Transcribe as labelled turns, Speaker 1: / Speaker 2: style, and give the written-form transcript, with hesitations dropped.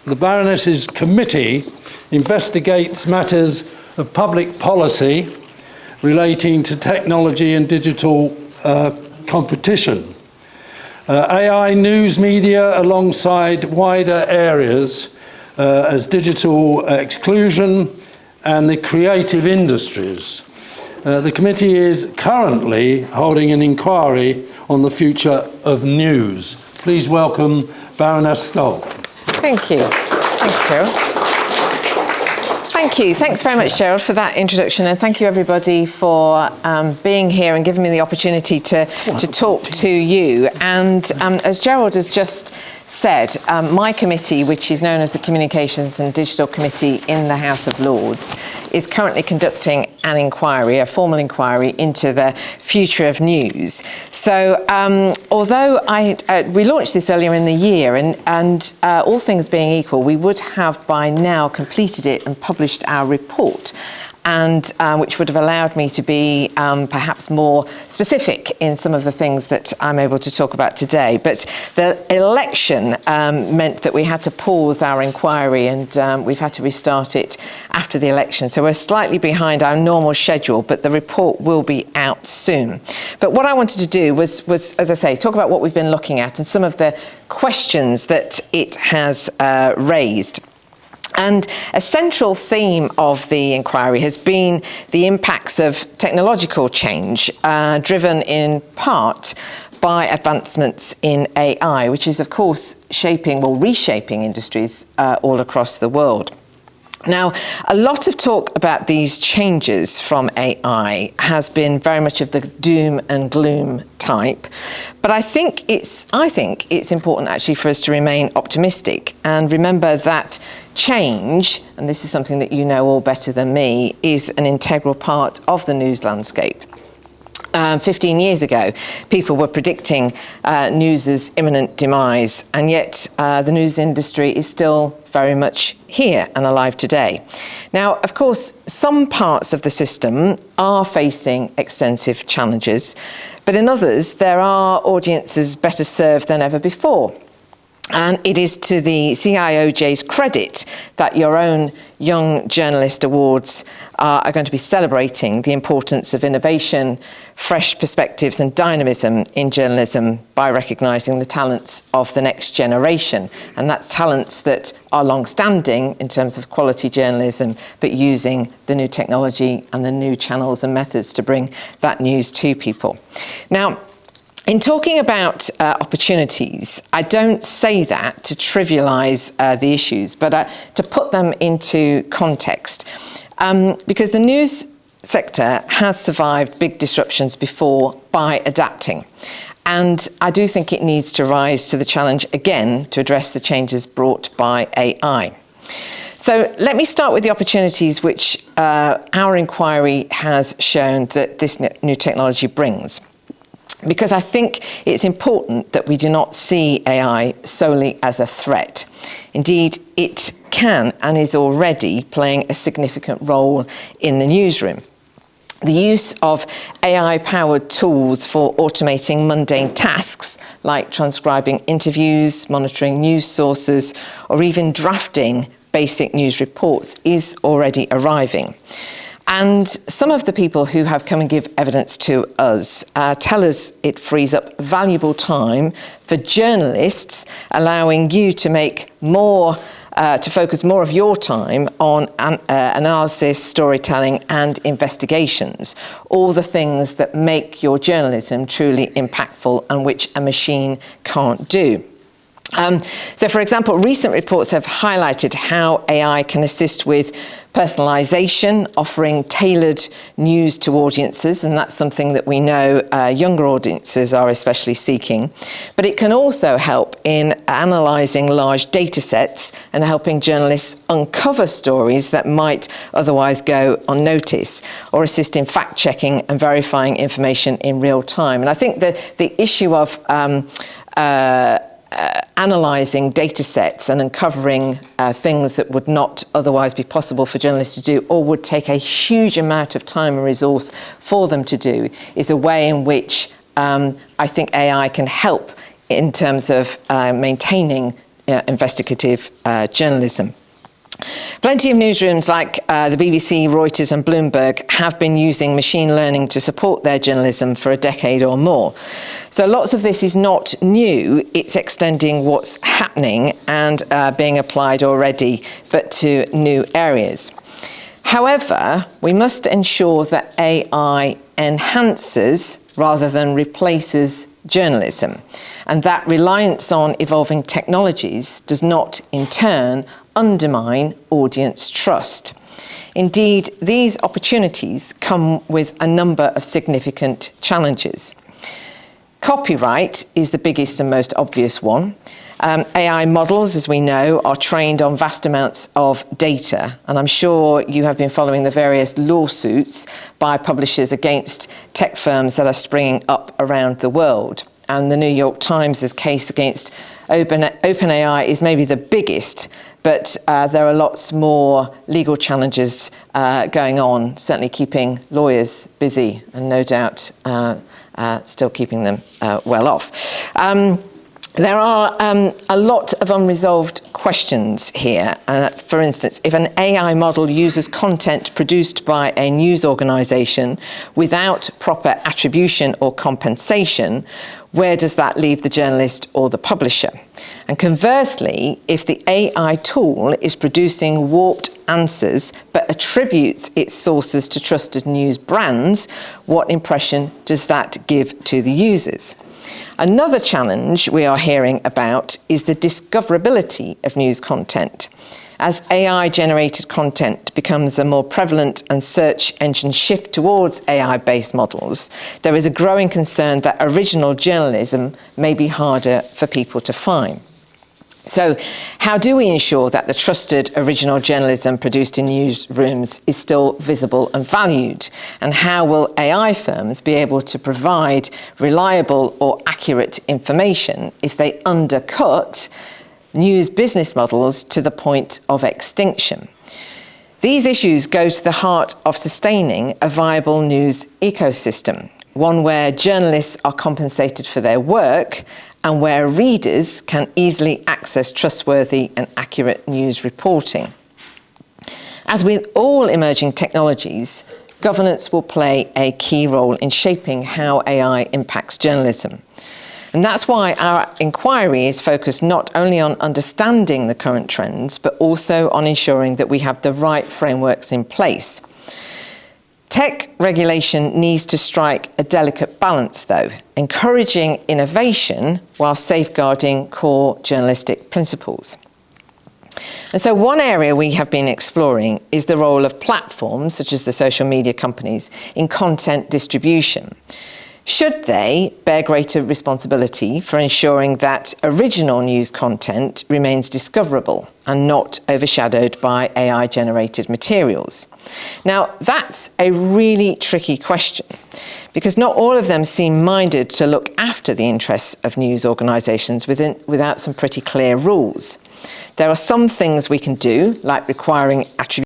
Speaker 1: the Baroness's committee investigates matters of public policy relating to technology and digital competition. AI news media alongside wider areas as digital exclusion and the creative industries. The committee is currently holding an inquiry on the future of news. Please welcome Baroness Stowell.
Speaker 2: Thank you. Thank you, Gerald. Thank you. Thanks very much, Gerald, for that introduction, and thank you, everybody, for being here and giving me the opportunity to talk to you. And as Gerald has just said, my committee, which is known as the Communications and Digital Committee in the House of Lords, is currently conducting an inquiry, a formal inquiry into the future of news. So although we launched this earlier in the year, and all things being equal, we would have by now completed it and published our report, and which would have allowed me to be perhaps more specific in some of the things that I'm able to talk about today. But the election meant that we had to pause our inquiry, and we've had to restart it after the election. So we're slightly behind our normal schedule, but the report will be out soon. But what I wanted to do was, as I say, talk about what we've been looking at and some of the questions that it has raised. And a central theme of the inquiry has been the impacts of technological change, driven in part by advancements in AI, which is, of course, reshaping industries all across the world. Now, a lot of talk about these changes from AI has been very much of the doom and gloom type, but I think it's important actually for us to remain optimistic and remember that change, and this is something that you know all better than me, is an integral part of the news landscape. 15 years ago, people were predicting news's imminent demise, and yet the news industry is still very much here and alive today. Now, of course, some parts of the system are facing extensive challenges, but in others, there are audiences better served than ever before. And it is to the CIoJ's credit that your own Young Journalist Awards are going to be celebrating the importance of innovation, fresh perspectives and dynamism in journalism by recognising the talents of the next generation. And that's talents that are long-standing in terms of quality journalism, but using the new technology and the new channels and methods to bring that news to people. Now, in talking about opportunities, I don't say that to trivialise the issues, but to put them into context. Because the news sector has survived big disruptions before by adapting. And I do think it needs to rise to the challenge again to address the changes brought by AI. So let me start with the opportunities which our inquiry has shown that this new technology brings, because I think it's important that we do not see AI solely as a threat. Indeed, it can and is already playing a significant role in the newsroom. The use of AI-powered tools for automating mundane tasks like transcribing interviews, monitoring news sources, or even drafting basic news reports is already arriving. And some of the people who have come and give evidence to us tell us it frees up valuable time for journalists, allowing you to make more, to focus more of your time on analysis, storytelling, and investigations. All the things that make your journalism truly impactful and which a machine can't do. So, for example, recent reports have highlighted how AI can assist with personalisation, offering tailored news to audiences, and that's something that we know younger audiences are especially seeking. But it can also help in analysing large data sets and helping journalists uncover stories that might otherwise go unnoticed, or assist in fact-checking and verifying information in real time. And I think the issue of analysing data sets and uncovering things that would not otherwise be possible for journalists to do, or would take a huge amount of time and resource for them to do, is a way in which I think AI can help in terms of maintaining investigative journalism. Plenty of newsrooms like the BBC, Reuters and Bloomberg have been using machine learning to support their journalism for a decade or more. So lots of this is not new, it's extending what's happening and being applied already, but to new areas. However, we must ensure that AI enhances rather than replaces journalism, and that reliance on evolving technologies does not, in turn, undermine audience trust. Indeed, these opportunities come with a number of significant challenges. Copyright is the biggest and most obvious one. AI models, as we know, are trained on vast amounts of data, and I'm sure you have been following the various lawsuits by publishers against tech firms that are springing up around the world. And the New York Times' case against OpenAI is maybe the biggest, but there are lots more legal challenges going on, certainly keeping lawyers busy and no doubt still keeping them well off. There are a lot of unresolved questions here. For instance, if an AI model uses content produced by a news organisation without proper attribution or compensation, where does that leave the journalist or the publisher? And conversely, if the AI tool is producing warped answers but attributes its sources to trusted news brands, what impression does that give to the users? Another challenge we are hearing about is the discoverability of news content. As AI-generated content becomes a more prevalent and search engines shift towards AI-based models, there is a growing concern that original journalism may be harder for people to find. So how do we ensure that the trusted original journalism produced in newsrooms is still visible and valued? And how will AI firms be able to provide reliable or accurate information if they undercut news business models to the point of extinction? These issues go to the heart of sustaining a viable news ecosystem, one where journalists are compensated for their work and where readers can easily access trustworthy and accurate news reporting. As with all emerging technologies, governance will play a key role in shaping how AI impacts journalism. And that's why our inquiry is focused not only on understanding the current trends, but also on ensuring that we have the right frameworks in place. Tech regulation needs to strike a delicate balance, though, encouraging innovation while safeguarding core journalistic principles. And so one area we have been exploring is the role of platforms, such as the social media companies, in content distribution. Should they bear greater responsibility for ensuring that original news content remains discoverable and not overshadowed by AI-generated materials? Now, that's a really tricky question, because not all of them seem minded to look after the interests of news organisations without some pretty clear rules. There are some things we can do, like requiring attribution